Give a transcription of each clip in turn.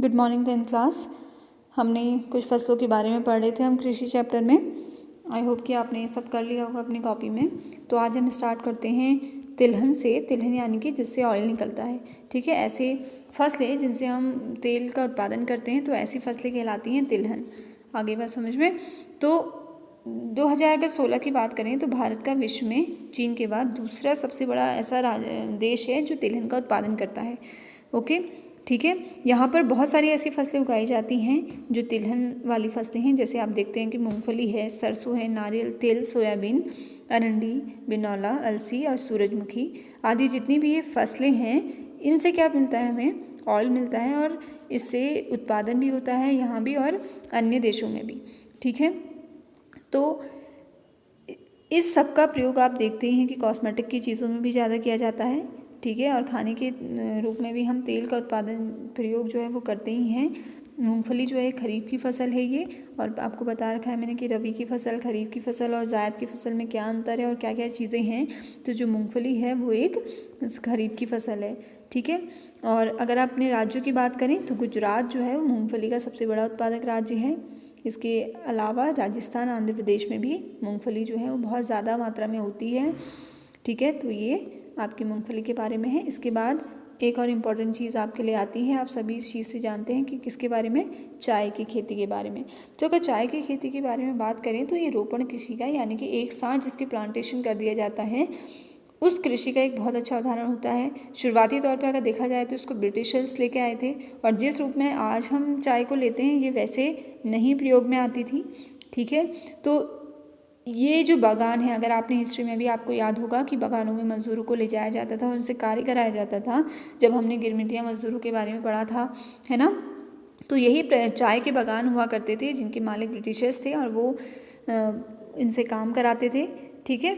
Good morning 10th class. हमने कुछ फसलों के बारे में पढ़ रहे थे हम कृषि चैप्टर में। आई होप कि आपने सब कर लिया होगा अपनी कॉपी में। तो आज हम स्टार्ट करते हैं तिलहन से। तिलहन यानी कि जिससे ऑयल निकलता है। ठीक है, ऐसे फसलें जिनसे हम तेल का उत्पादन करते हैं तो ऐसी फसलें कहलाती हैं तिलहन। आगे बात समझ में। तो 2016 की बात करें तो भारत का विश्व में चीन के बाद दूसरा सबसे बड़ा ऐसा देश है जो तिलहन का उत्पादन करता है। ओके, ठीक है। यहाँ पर बहुत सारी ऐसी फसलें उगाई जाती हैं जो तिलहन वाली फसलें हैं। जैसे आप देखते हैं कि मूंगफली है, सरसों है, नारियल तेल, सोयाबीन, अरंडी, बिनौला, अलसी और सूरजमुखी आदि जितनी भी ये फसलें हैं, इनसे क्या मिलता है, हमें ऑयल मिलता है और इससे उत्पादन भी होता है यहाँ भी और अन्य देशों में भी। ठीक है, तो इस सब का प्रयोग आप देखते हैं कि कॉस्मेटिक की चीज़ों में भी ज़्यादा किया जाता है। ठीक है, और खाने के रूप में भी हम तेल का उत्पादन प्रयोग जो है वो करते ही हैं। मूंगफली जो है खरीफ की फसल है ये, और आपको बता रखा है मैंने कि रबी की फसल, खरीफ की फसल और जायद की फसल में क्या अंतर है और क्या क्या चीज़ें हैं। तो जो मूंगफली है वो एक खरीफ की फसल है। ठीक है, और अगर आप अपने राज्यों की बात करें तो गुजरात जो है वो मूँगफली का सबसे बड़ा उत्पादक राज्य है। इसके अलावा राजस्थान, आंध्र प्रदेश में भी मूंगफली जो है वो बहुत ज़्यादा मात्रा में होती है। ठीक है, तो ये आपकी मूंगफली के बारे में है। इसके बाद एक और इम्पॉर्टेंट चीज़ आपके लिए आती है। आप सभी इस चीज़ से जानते हैं कि किसके बारे में, चाय की खेती के बारे में। तो अगर चाय की खेती के बारे में बात करें तो ये रोपण कृषि का, यानी कि एक साथ जिसकी प्लांटेशन कर दिया जाता है, उस कृषि का एक बहुत अच्छा उदाहरण होता है। शुरुआती तौर पे अगर देखा जाए तो इसको ब्रिटिशर्स लेके आए थे, और जिस रूप में आज हम चाय को लेते हैं ये वैसे नहीं प्रयोग में आती थी। ठीक है, तो ये जो बागान है, अगर आपने हिस्ट्री में भी आपको याद होगा कि बागानों में मज़दूरों को ले जाया जाता था, उनसे कार्य कराया जाता था। जब हमने गिरमिटिया मज़दूरों के बारे में पढ़ा था, है ना। तो यही चाय के बागान हुआ करते थे जिनके मालिक ब्रिटिशर्स थे और वो इनसे काम कराते थे। ठीक है,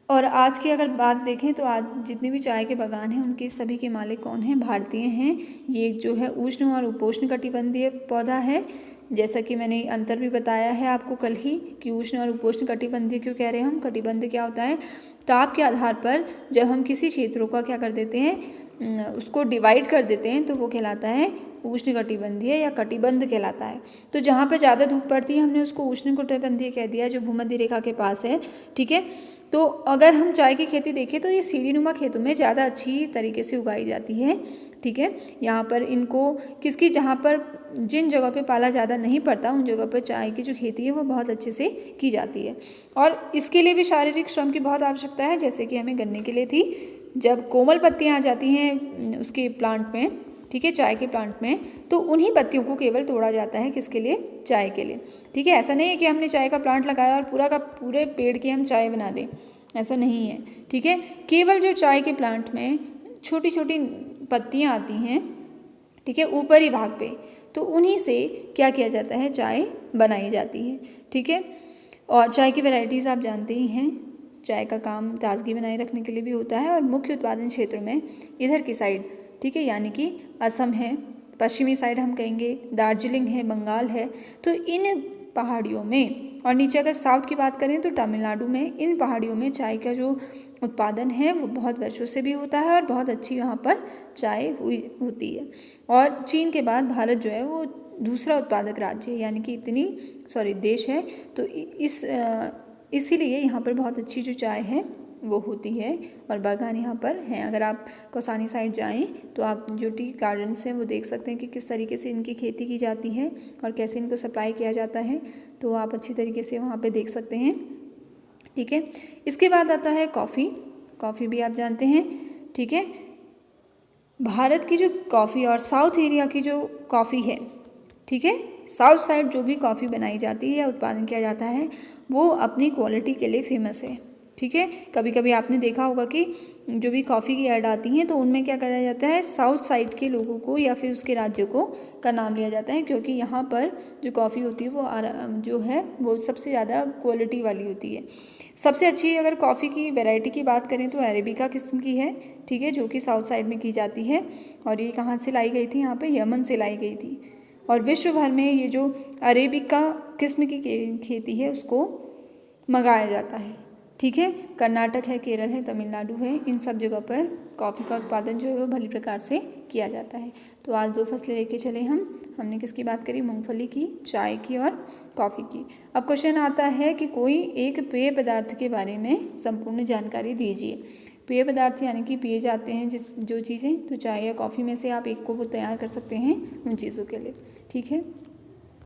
और आज की अगर बात देखें तो आज जितने भी चाय के बागान हैं उनके सभी के मालिक कौन हैं, भारतीय हैं। ये जो है उष्ण और उपोष्ण कटिबंधीय पौधा है। जैसा कि मैंने अंतर भी बताया है आपको कल ही कि उष्ण और उपोष्ण कटिबंधीय क्यों कह रहे हैं हम। कटिबंध क्या होता है, ताप के आधार पर जब हम किसी क्षेत्रों का क्या कर देते हैं, उसको डिवाइड कर देते हैं तो वो कहलाता है उष्ण कटिबंधीय या कटिबंध कहलाता है। तो जहाँ पर ज़्यादा धूप पड़ती है हमने उसको उष्ण कटिबंधीय कह दिया, जो भूमध्य रेखा के पास है। ठीक है, तो अगर हम चाय की खेती देखें तो ये सीढ़ीनुमा खेतों में ज़्यादा अच्छी तरीके से उगाई जाती है। ठीक है, यहाँ पर इनको जहाँ पर जिन जगह पे पाला ज़्यादा नहीं पड़ता उन जगह पर चाय की जो खेती है वो बहुत अच्छे से की जाती है। और इसके लिए भी शारीरिक श्रम की बहुत आवश्यकता है, जैसे कि हमें गन्ने के लिए थी। जब कोमल पत्तियाँ आ जाती हैं उसके प्लांट में, ठीक है, चाय के प्लांट में, तो उन्हीं पत्तियों को केवल तोड़ा जाता है, किसके लिए, चाय के लिए। ठीक है, ऐसा नहीं है कि हमने चाय का प्लांट लगाया और पूरा का पूरे पेड़ की हम चाय बना दें, ऐसा नहीं है। ठीक है, केवल जो चाय के प्लांट में छोटी छोटी पत्तियाँ आती हैं, ठीक है, ऊपरी भाग पे, तो उन्हीं से क्या किया जाता है, चाय बनाई जाती है। ठीक है, और चाय की वैरायटीज़ आप जानते ही हैं। चाय का काम ताजगी बनाए रखने के लिए भी होता है, और मुख्य उत्पादन क्षेत्रों में इधर की साइड, ठीक है, यानी कि असम है, पश्चिमी साइड हम कहेंगे, दार्जिलिंग है, बंगाल है, तो इन पहाड़ियों में, और नीचे अगर साउथ की बात करें तो तमिलनाडु में, इन पहाड़ियों में चाय का जो उत्पादन है वो बहुत वर्षों से भी होता है और बहुत अच्छी यहाँ पर चाय होती है। और चीन के बाद भारत जो है वो दूसरा उत्पादक राज्य है, यानी कि देश है। तो इसीलिए यहाँ पर बहुत अच्छी जो चाय है वो होती है और बागान यहाँ पर हैं। अगर आप कौसानी साइड जाएं तो आप जो टी गार्डन्स हैं वो देख सकते हैं कि किस तरीके से इनकी खेती की जाती है और कैसे इनको सप्लाई किया जाता है, तो आप अच्छी तरीके से वहाँ पे देख सकते हैं। ठीक है, इसके बाद आता है कॉफ़ी। कॉफ़ी भी आप जानते हैं। ठीक है, भारत की जो कॉफ़ी और साउथ एरिया की जो कॉफ़ी है, ठीक है, साउथ साइड जो भी कॉफ़ी बनाई जाती है या उत्पादन किया जाता है वो अपनी क्वालिटी के लिए फेमस है। ठीक है, कभी कभी आपने देखा होगा कि जो भी कॉफ़ी की ऐड आती हैं तो उनमें क्या करा जाता है, साउथ साइड के लोगों को या फिर उसके राज्यों को का नाम लिया जाता है, क्योंकि यहाँ पर जो कॉफ़ी होती है वो जो है वो सबसे ज़्यादा क्वालिटी वाली होती है। सबसे अच्छी अगर कॉफ़ी की वैरायटी की बात करें तो अरेबिका किस्म की है। ठीक है, जो कि साउथ साइड में की जाती है, और ये कहाँ से लाई गई थी, यहाँ पे यमन से लाई गई थी। और विश्व भर में ये जो अरेबिका किस्म की खेती है उसको मंगाया जाता है। ठीक है। कर्नाटक है, केरल है, तमिलनाडु है, इन सब जगह पर कॉफ़ी का उत्पादन जो है वो भली प्रकार से किया जाता है। तो आज 2 फसलें लेके चले हमने किसकी बात करी, मूंगफली की, चाय की और कॉफ़ी की। अब क्वेश्चन आता है कि कोई एक पेय पदार्थ के बारे में संपूर्ण जानकारी दीजिए। पेय पदार्थ यानी कि पिए जाते हैं जो चीज़ें, तो चाय या कॉफ़ी में से आप एक को वो तैयार कर सकते हैं उन चीज़ों के लिए। ठीक है।